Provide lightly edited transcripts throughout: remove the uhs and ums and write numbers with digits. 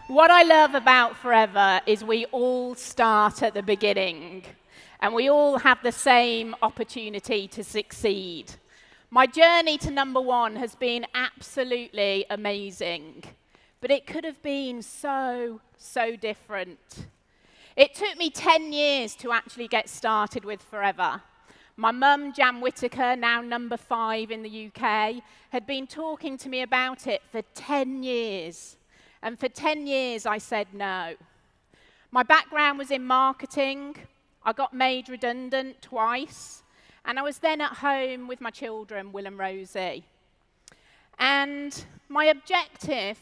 What I love about Forever is we all start at the beginning and we all have the same opportunity to succeed. My journey to number one has been absolutely amazing, but it could have been so different. It took me 10 years to actually get started with Forever. My mum, Jan Whittaker, now number 5 in the UK, had been talking to me about it for 10 years. And for 10 years, I said no. My background was in marketing. I got made redundant twice. And I was then at home with my children, Will and Rosie. And my objective,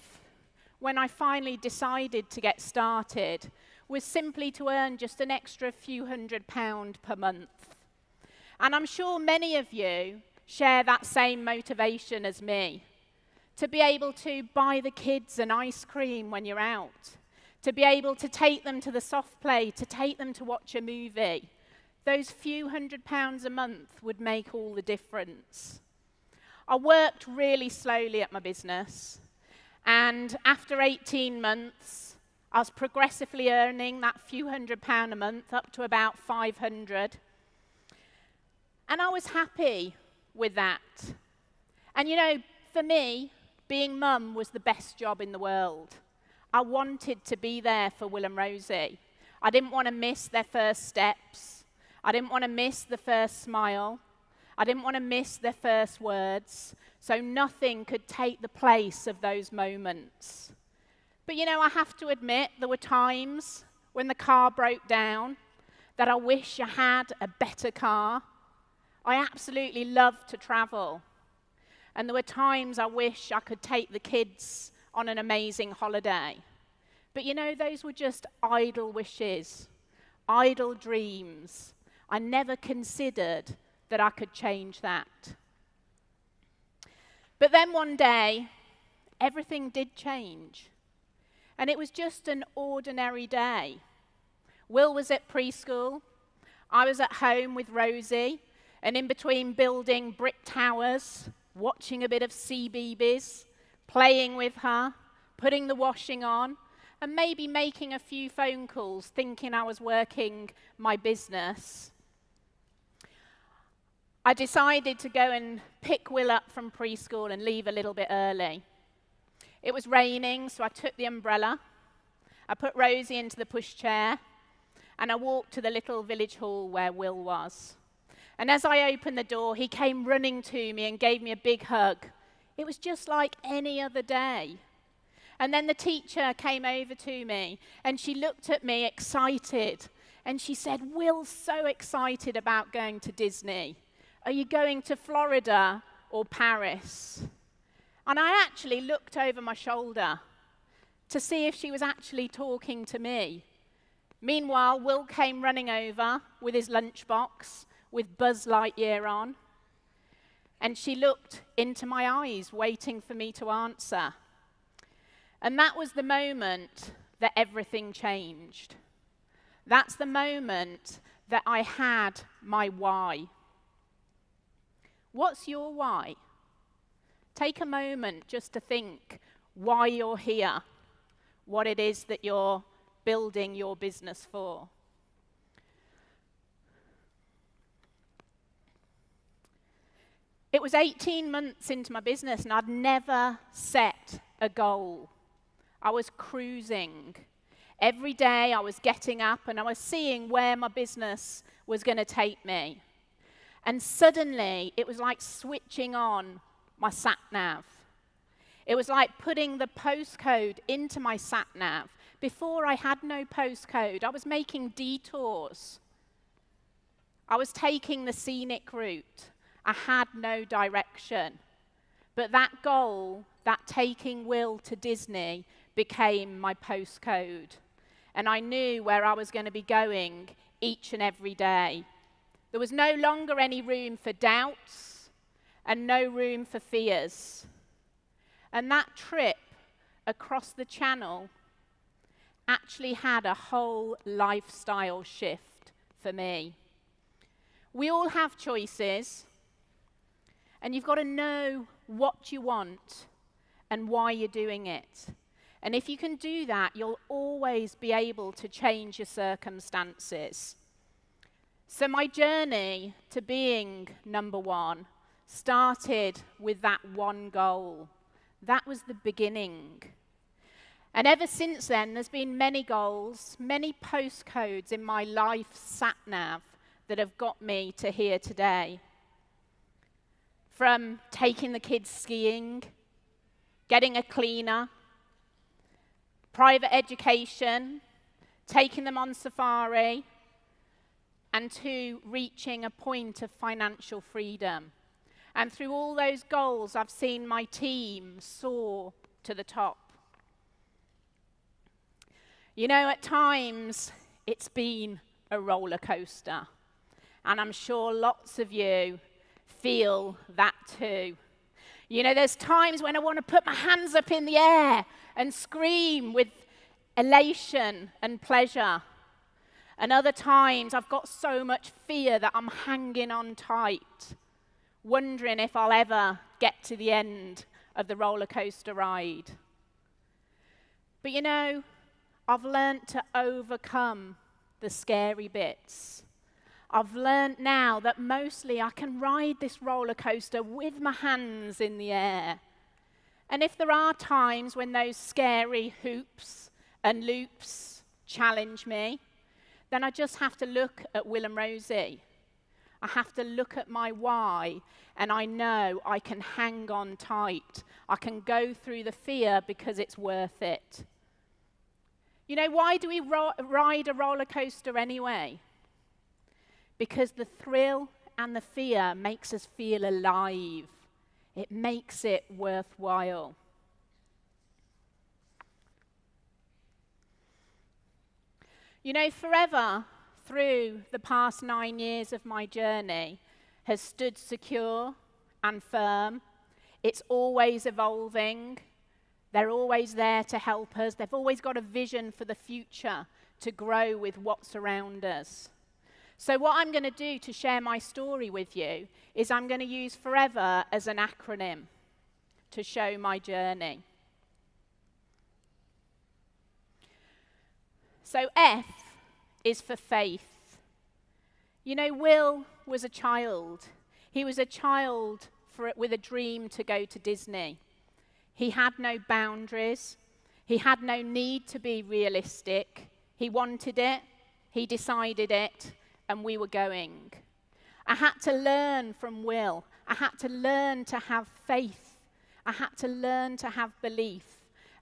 when I finally decided to get started, was simply to earn just an extra few £100 per month. And I'm sure many of you share that same motivation as me. To be able to buy the kids an ice cream when you're out. To be able to take them to the soft play, to take them to watch a movie. Those few £100 a month would make all the difference. I worked really slowly at my business. And after 18 months, I was progressively earning that few £100 a month up to about 500. And I was happy with that. And you know, for me, being mum was the best job in the world. I wanted to be there for Will and Rosie. I didn't want to miss their first steps. I didn't want to miss the first smile. I didn't want to miss their first words. So nothing could take the place of those moments. But you know, I have to admit, there were times when the car broke down that I wish I had a better car. I absolutely love to travel. And there were times I wish I could take the kids on an amazing holiday. But you know, those were just idle wishes, idle dreams. I never considered that I could change that. But then one day, everything did change. And it was just an ordinary day. Will was at preschool. I was at home with Rosie. And in between building brick towers, watching a bit of CBeebies, playing with her, putting the washing on, and maybe making a few phone calls, thinking I was working my business. I decided to go and pick Will up from preschool and leave a little bit early. It was raining, so I took the umbrella. I put Rosie into the pushchair, and I walked to the little village hall where Will was. And as I opened the door, he came running to me and gave me a big hug. It was just like any other day. And then the teacher came over to me, and she looked at me excited, and she said, "Will's so excited about going to Disney. Are you going to Florida or Paris?" And I actually looked over my shoulder to see if she was actually talking to me. Meanwhile, Will came running over with his lunchbox, with Buzz Lightyear on, and she looked into my eyes, waiting for me to answer. And that was the moment that everything changed. That's the moment that I had my why. What's your why? Take a moment just to think why you're here, what it is that you're building your business for. It was 18 months into my business, and I'd never set a goal. I was cruising. Every day I was getting up and I was seeing where my business was going to take me. And suddenly, it was like switching on my sat-nav. It was like putting the postcode into my sat-nav. Before, I had no postcode. I was making detours. I was taking the scenic route. I had no direction. But that goal, that taking Will to Disney, became my postcode. And I knew where I was going to be going each and every day. There was no longer any room for doubts and no room for fears. And that trip across the channel actually had a whole lifestyle shift for me. We all have choices. And you've got to know what you want and why you're doing it. And if you can do that, you'll always be able to change your circumstances. So my journey to being number one started with that one goal. That was the beginning. And ever since then, there's been many goals, many postcodes in my life sat-nav that have got me to here today. From taking the kids skiing, getting a cleaner, private education, taking them on safari, and to reaching a point of financial freedom. And through all those goals, I've seen my team soar to the top. You know, at times, it's been a roller coaster. And I'm sure lots of you feel that too. You know, there's times when I want to put my hands up in the air and scream with elation and pleasure. And other times, I've got so much fear that I'm hanging on tight, wondering if I'll ever get to the end of the roller coaster ride. But you know, I've learned to overcome the scary bits. I've learned now that mostly I can ride this roller coaster with my hands in the air. And if there are times when those scary hoops and loops challenge me, then I just have to look at Will and Rosie. I have to look at my why, and I know I can hang on tight. I can go through the fear because it's worth it. You know, why do we ride a roller coaster anyway? Because the thrill and the fear makes us feel alive. It makes it worthwhile. You know, forever through the past 9 years of my journey has stood secure and firm. It's always evolving. They're always there to help us. They've always got a vision for the future to grow with what's around us. So what I'm going to do to share my story with you is I'm going to use forever as an acronym to show my journey. So F is for faith. You know, Will was a child. He was a child with a dream to go to Disney. He had no boundaries. He had no need to be realistic. He wanted it. He decided it. And we were going. I had to learn from Will. I had to learn to have faith. I had to learn to have belief.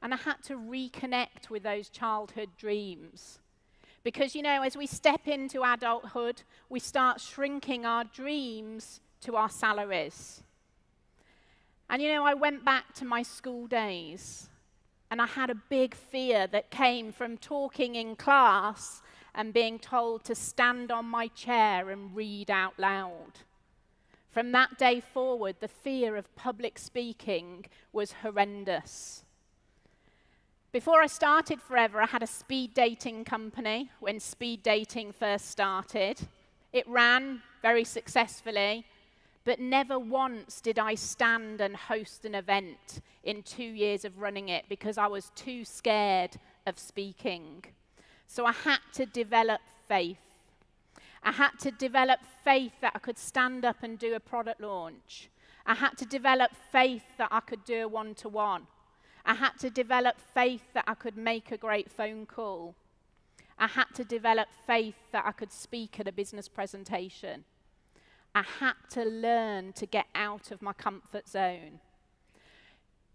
And I had to reconnect with those childhood dreams. Because, you know, as we step into adulthood, we start shrinking our dreams to our salaries. And, you know, I went back to my school days, and I had a big fear that came from talking in class and being told to stand on my chair and read out loud. From that day forward, the fear of public speaking was horrendous. Before I started Forever, I had a speed dating company when speed dating first started. It ran very successfully, but never once did I stand and host an event in 2 years of running it because I was too scared of speaking. So I had to develop faith. I had to develop faith that I could stand up and do a product launch. I had to develop faith that I could do a one-to-one. I had to develop faith that I could make a great phone call. I had to develop faith that I could speak at a business presentation. I had to learn to get out of my comfort zone.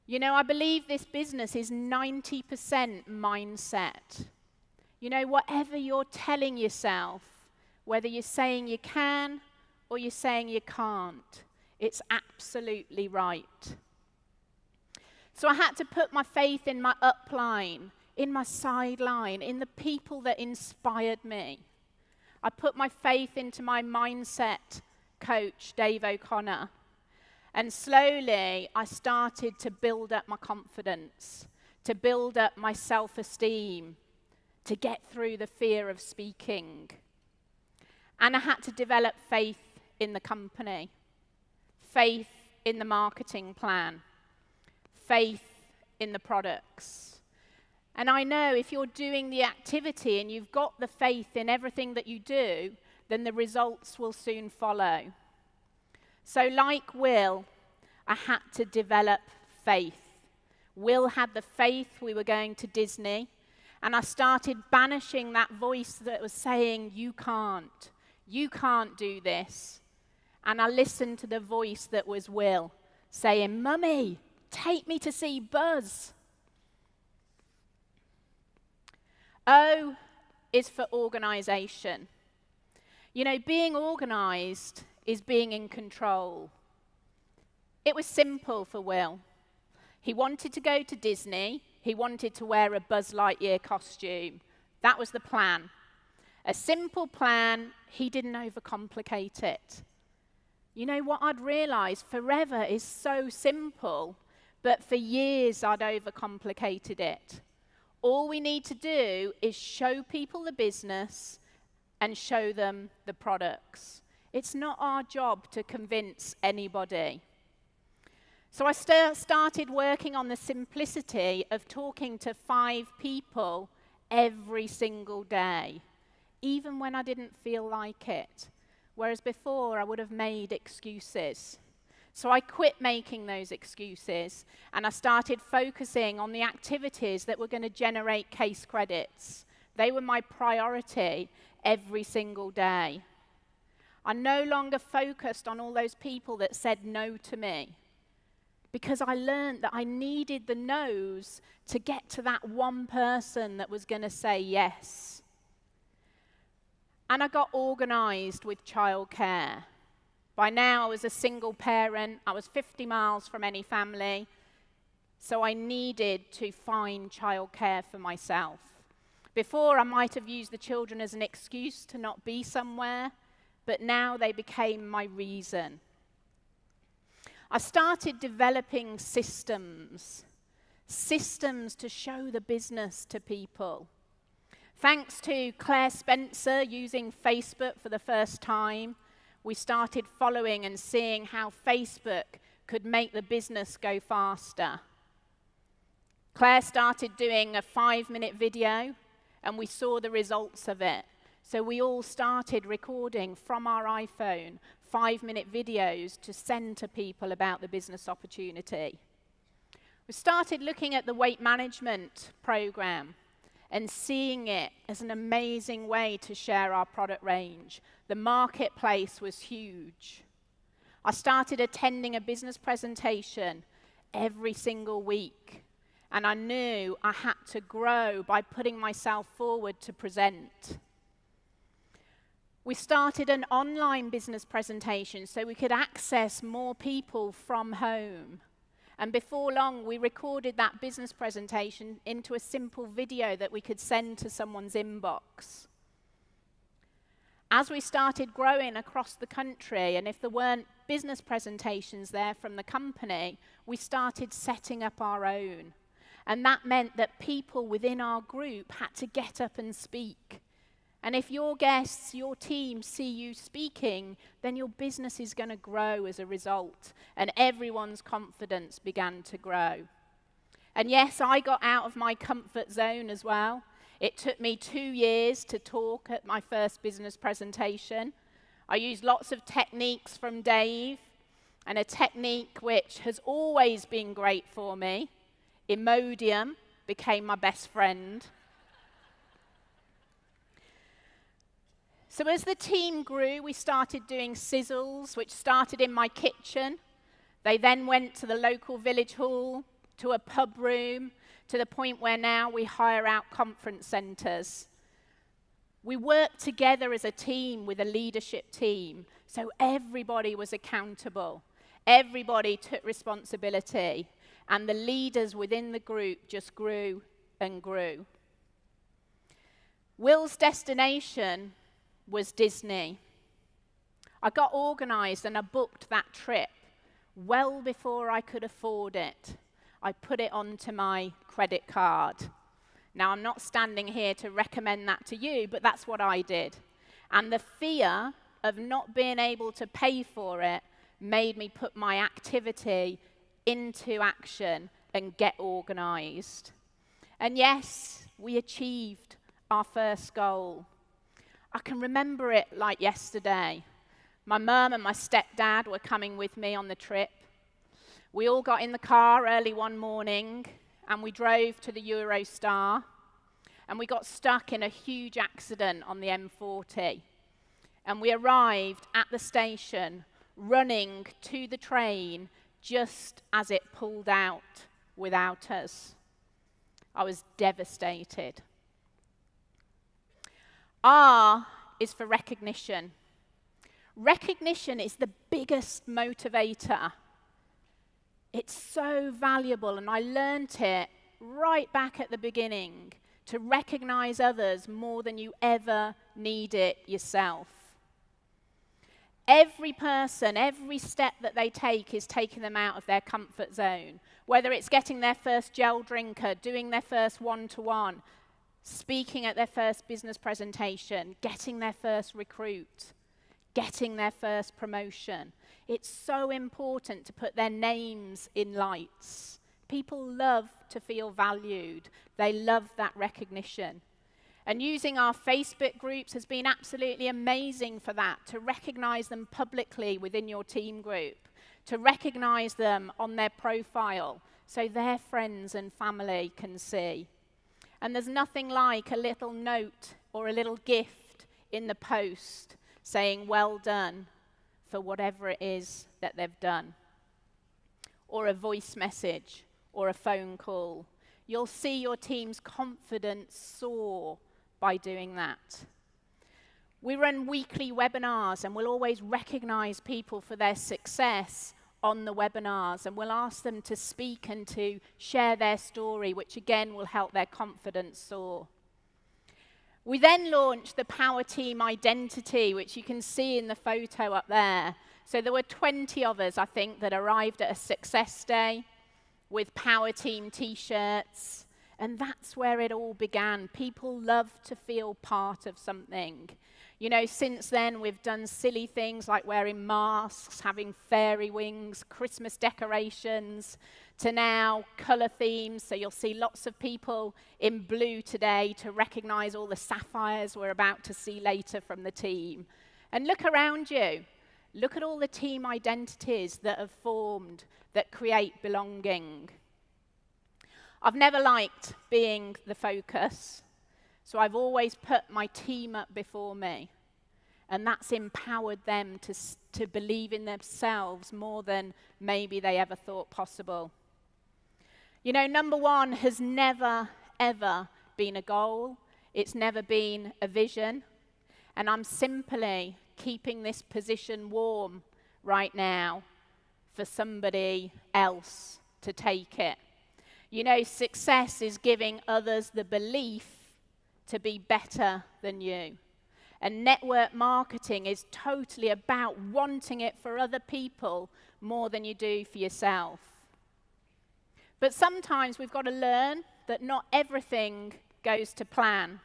You know, I believe this business is 90% mindset. You know, whatever you're telling yourself, whether you're saying you can or you're saying you can't, it's absolutely right. So I had to put my faith in my upline, in my sideline, in the people that inspired me. I put my faith into my mindset coach, Dave O'Connor. And slowly, I started to build up my confidence, to build up my self-esteem, to get through the fear of speaking. And I had to develop faith in the company, faith in the marketing plan, faith in the products. And I know if you're doing the activity and you've got the faith in everything that you do, then the results will soon follow. So like Will, I had to develop faith. Will had the faith we were going to Disney, and I started banishing that voice that was saying, you can't do this. And I listened to the voice that was Will, saying, Mummy, take me to see Buzz. O is for organisation. You know, being organised is being in control. It was simple for Will. He wanted to go to Disney. He wanted to wear a Buzz Lightyear costume. That was the plan. A simple plan. He didn't overcomplicate it. You know what I'd realised? Forever is so simple, but for years I'd overcomplicated it. All we need to do is show people the business and show them the products. It's not our job to convince anybody. So I started working on the simplicity of talking to 5 people every single day, even when I didn't feel like it. Whereas before, I would have made excuses. So I quit making those excuses, and I started focusing on the activities that were going to generate case credits. They were my priority every single day. I no longer focused on all those people that said no to me, because I learned that I needed the no's to get to that one person that was going to say yes. And I got organised with childcare. By now, I was a single parent. I was 50 miles from any family. So I needed to find childcare for myself. Before, I might have used the children as an excuse to not be somewhere, but now they became my reason. I started developing systems to show the business to people. Thanks to Claire Spencer using Facebook for the first time, we started following and seeing how Facebook could make the business go faster. Claire started doing a 5-minute video, and we saw the results of it. So we all started recording from our iPhone 5-minute videos to send to people about the business opportunity. We started looking at the weight management program and seeing it as an amazing way to share our product range. The marketplace was huge. I started attending a business presentation every single week, and I knew I had to grow by putting myself forward to present. We started an online business presentation so we could access more people from home. And before long, we recorded that business presentation into a simple video that we could send to someone's inbox. As we started growing across the country, and if there weren't business presentations there from the company, we started setting up our own. And that meant that people within our group had to get up and speak. And if your guests, your team see you speaking, then your business is going to grow as a result. And everyone's confidence began to grow. And yes, I got out of my comfort zone as well. It took me 2 years to talk at my first business presentation. I used lots of techniques from Dave, and a technique which has always been great for me. Imodium became my best friend. So as the team grew, we started doing sizzles, which started in my kitchen. They then went to the local village hall, to a pub room, to the point where now we hire out conference centres. We worked together as a team with a leadership team, so everybody was accountable. Everybody took responsibility, and the leaders within the group just grew and grew. Will's destination was Disney. I got organised and I booked that trip well before I could afford it. I put it onto my credit card. Now, I'm not standing here to recommend that to you, but that's what I did. And the fear of not being able to pay for it made me put my activity into action and get organised. And yes, we achieved our first goal. I can remember it like yesterday. My mum and my stepdad were coming with me on the trip. We all got in the car early one morning and we drove to the Eurostar, and we got stuck in a huge accident on the M40. And we arrived at the station running to the train just as it pulled out without us. I was devastated. R is for recognition. Recognition is the biggest motivator. It's so valuable, and I learnt it right back at the beginning, to recognize others more than you ever need it yourself. Every person, every step that they take is taking them out of their comfort zone, whether it's getting their first gel drinker, doing their first one-to-one, speaking at their first business presentation, getting their first recruit, getting their first promotion. It's so important to put their names in lights. People love to feel valued. They love that recognition. And using our Facebook groups has been absolutely amazing for that, to recognize them publicly within your team group, to recognize them on their profile so their friends and family can see. And there's nothing like a little note or a little gift in the post saying, "Well done," for whatever it is that they've done. Or a voice message or a phone call. You'll see your team's confidence soar by doing that. We run weekly webinars, and we'll always recognize people for their success on the webinars, and we'll ask them to speak and to share their story, which again will help their confidence soar. We then launched the Power Team Identity, which you can see in the photo up there. So there were 20 of us, I think, that arrived at a success day with Power Team t-shirts, and that's where it all began. People love to feel part of something. You know, since then we've done silly things like wearing masks, having fairy wings, Christmas decorations, to now colour themes. So you'll see lots of people in blue today to recognise all the sapphires we're about to see later from the team. And look around you. Look at all the team identities that have formed that create belonging. I've never liked being the focus, so I've always put my team up before me, and that's empowered them to believe in themselves more than maybe they ever thought possible. You know, number one has never, ever been a goal. It's never been a vision, and I'm simply keeping this position warm right now for somebody else to take it. You know, success is giving others the belief to be better than you. And network marketing is totally about wanting it for other people more than you do for yourself. But sometimes we've got to learn that not everything goes to plan.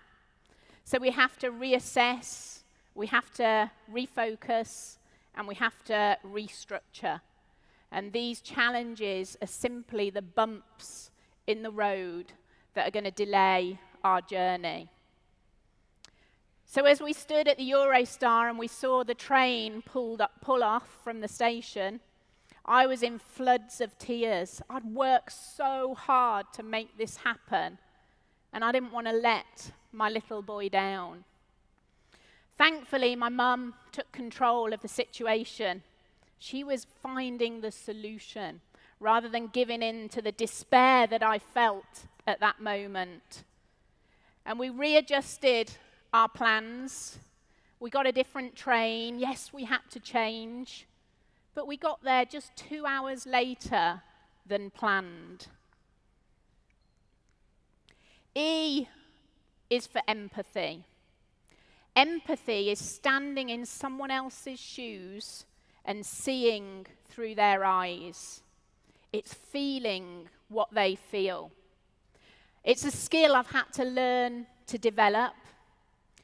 So we have to reassess, we have to refocus, and we have to restructure. And these challenges are simply the bumps in the road that are going to delay our journey. So as we stood at the Eurostar and we saw the train pull off from the station, I was in floods of tears. I'd worked so hard to make this happen, and I didn't want to let my little boy down. Thankfully, my mum took control of the situation. She was finding the solution rather than giving in to the despair that I felt at that moment. And we readjusted our plans. We got a different train. Yes, we had to change, but we got there just 2 hours later than planned. E is for empathy. Empathy is standing in someone else's shoes and seeing through their eyes. It's feeling what they feel. It's a skill I've had to learn to develop,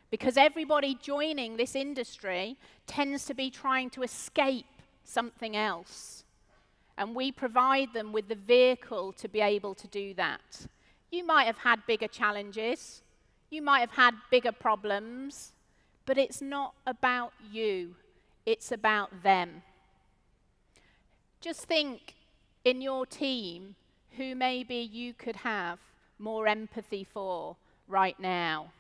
because everybody joining this industry tends to be trying to escape something else. And we provide them with the vehicle to be able to do that. You might have had bigger challenges. You might have had bigger problems. But it's not about you. It's about them. Just think in your team who maybe you could have more empathy for right now.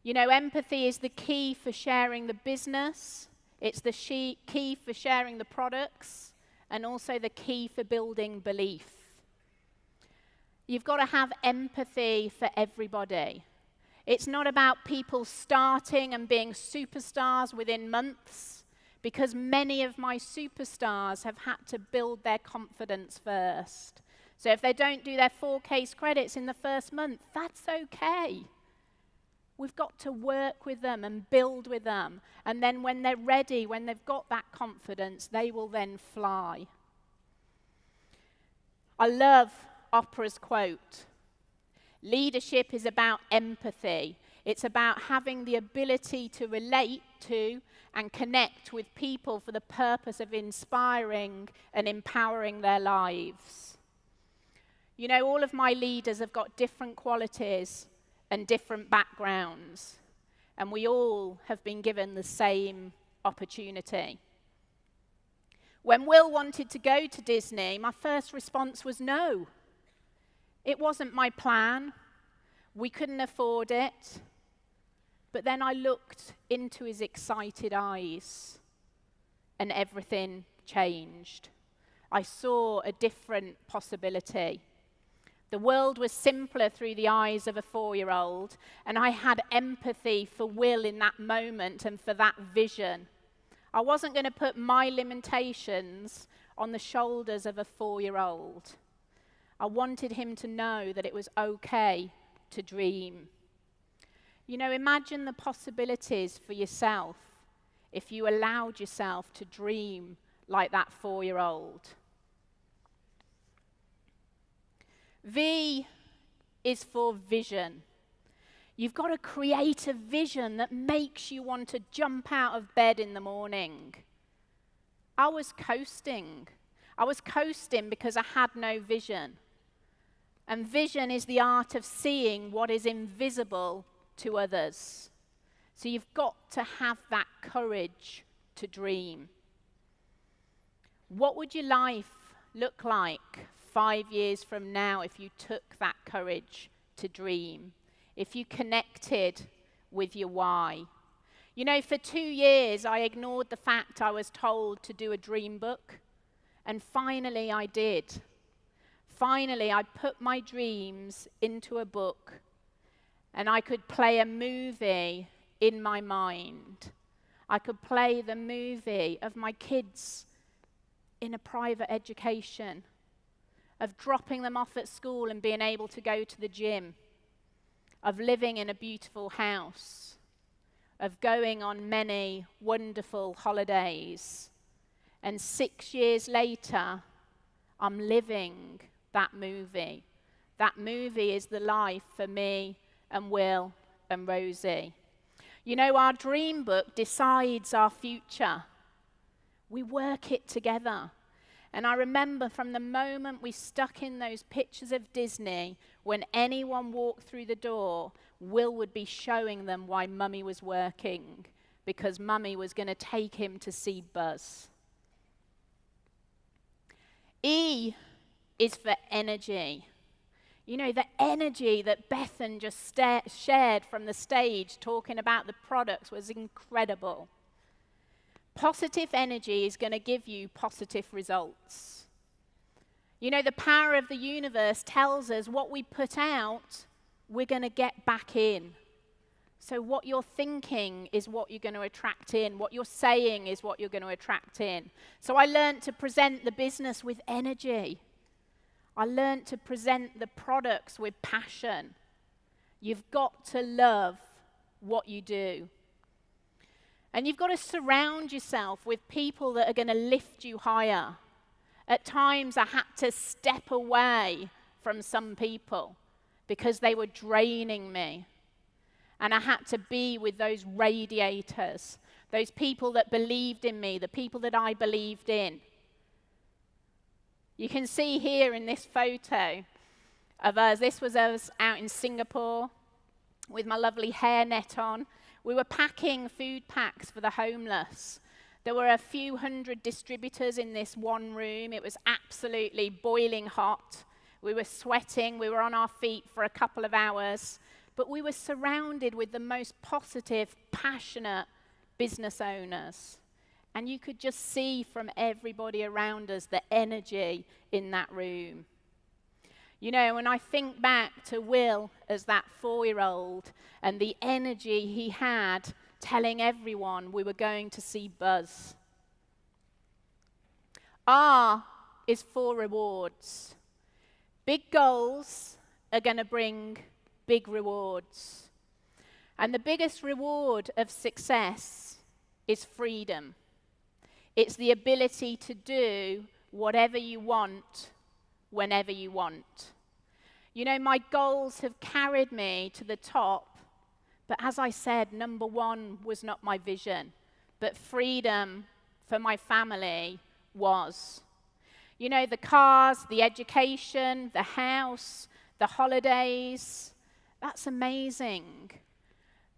You know, empathy is the key for sharing the business. It's the key for sharing the products, and also the key for building belief. You've got to have empathy for everybody. It's not about people starting and being superstars within months, because many of my superstars have had to build their confidence first. So if they don't do their 4 case credits in the first month, that's okay. We've got to work with them and build with them. And then when they're ready, when they've got that confidence, they will then fly. I love Oprah's quote. Leadership is about empathy. It's about having the ability to relate to and connect with people for the purpose of inspiring and empowering their lives. You know, all of my leaders have got different qualities and different backgrounds, and we all have been given the same opportunity. When Will wanted to go to Disney, my first response was no. It wasn't my plan. We couldn't afford it. But then I looked into his excited eyes, and everything changed. I saw a different possibility. The world was simpler through the eyes of a 4-year-old, and I had empathy for Will in that moment and for that vision. I wasn't going to put my limitations on the shoulders of a 4-year-old. I wanted him to know that it was okay to dream. You know, imagine the possibilities for yourself if you allowed yourself to dream like that 4-year-old. V is for vision. You've got to create a vision that makes you want to jump out of bed in the morning. I was coasting. I was coasting because I had no vision. And vision is the art of seeing what is invisible to others. So you've got to have that courage to dream. What would your life look like 5 years from now if you took that courage to dream? If you connected with your why? You know, for 2 years I ignored the fact I was told to do a dream book, and finally I did. Finally, I put my dreams into a book, and I could play a movie in my mind. I could play the movie of my kids in a private education, of dropping them off at school and being able to go to the gym, of living in a beautiful house, of going on many wonderful holidays. And 6 years later, I'm living that movie. That movie is the life for me and Will and Rosie. You know, our dream book decides our future. We work it together. And I remember from the moment we stuck in those pictures of Disney, when anyone walked through the door, Will would be showing them why Mummy was working, because Mummy was going to take him to see Buzz. E is for energy. You know, the energy that Bethan just shared from the stage talking about the products was incredible. Positive energy is going to give you positive results. You know, the power of the universe tells us what we put out, we're going to get back in. So what you're thinking is what you're going to attract in. What you're saying is what you're going to attract in. So I learned to present the business with energy. I learned to present the products with passion. You've got to love what you do. And you've got to surround yourself with people that are going to lift you higher. At times I had to step away from some people because they were draining me. And I had to be with those radiators, those people that believed in me, the people that I believed in. You can see here in this photo, of us. This was us out in Singapore with my lovely hairnet on. We were packing food packs for the homeless. There were a few hundred distributors in this one room. It was absolutely boiling hot. We were sweating. We were on our feet for a couple of hours. But we were surrounded with the most positive, passionate business owners. And you could just see from everybody around us the energy in that room. You know, when I think back to Will as that 4-year-old and the energy he had telling everyone we were going to see Buzz. R is for rewards. Big goals are going to bring big rewards. And the biggest reward of success is freedom. It's the ability to do whatever you want, whenever you want. You know, my goals have carried me to the top, but as I said, number one was not my vision, but freedom for my family was. You know, the cars, the education, the house, the holidays, that's amazing.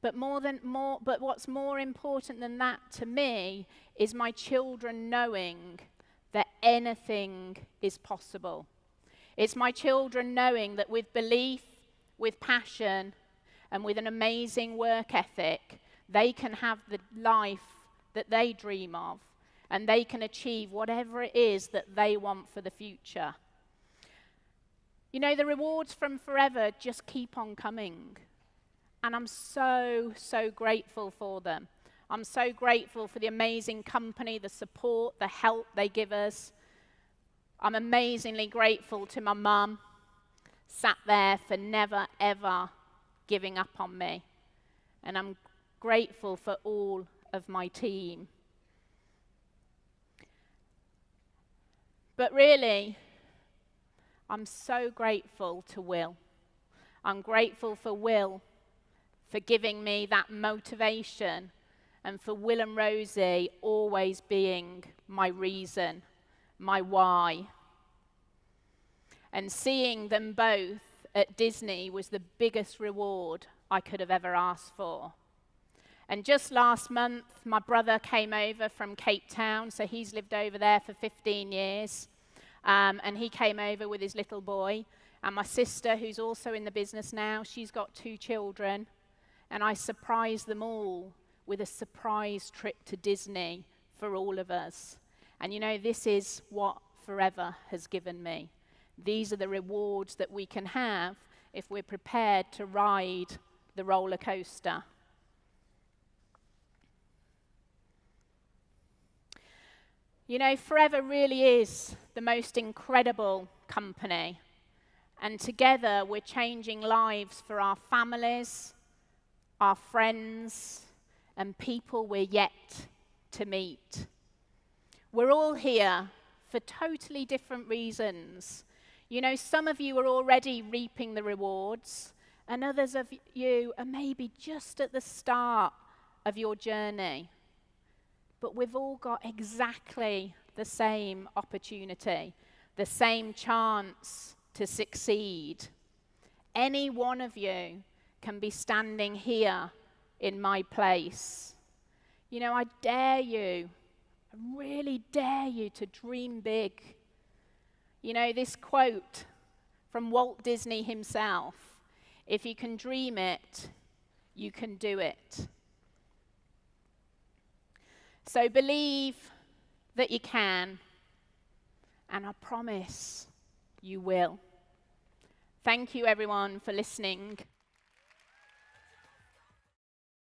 But what's more important than that to me is my children knowing that anything is possible. It's my children knowing that with belief, with passion, and with an amazing work ethic, they can have the life that they dream of, and they can achieve whatever it is that they want for the future. You know, the rewards from forever just keep on coming. And I'm so, so grateful for them. I'm so grateful for the amazing company, the support, the help they give us. I'm amazingly grateful to my mum, sat there for never, ever giving up on me. And I'm grateful for all of my team. But really, I'm so grateful to Will. I'm grateful for Will for giving me that motivation, and for Will and Rosie always being my reason, my why. And seeing them both at Disney was the biggest reward I could have ever asked for. And just last month, my brother came over from Cape Town, so he's lived over there for 15 years. And he came over with his little boy. And my sister, who's also in the business now, she's got 2 children. And I surprised them all with a surprise trip to Disney for all of us. And you know, this is what forever has given me. These are the rewards that we can have if we're prepared to ride the roller coaster. You know, Forever really is the most incredible company. And together we're changing lives for our families, our friends, and people we're yet to meet. We're all here for totally different reasons. You know, some of you are already reaping the rewards, and others of you are maybe just at the start of your journey. But we've all got exactly the same opportunity, the same chance to succeed. Any one of you can be standing here in my place. You know, I dare you, I really dare you to dream big. You know, this quote from Walt Disney himself, if you can dream it, you can do it. So believe that you can, and I promise you will. Thank you, everyone, for listening.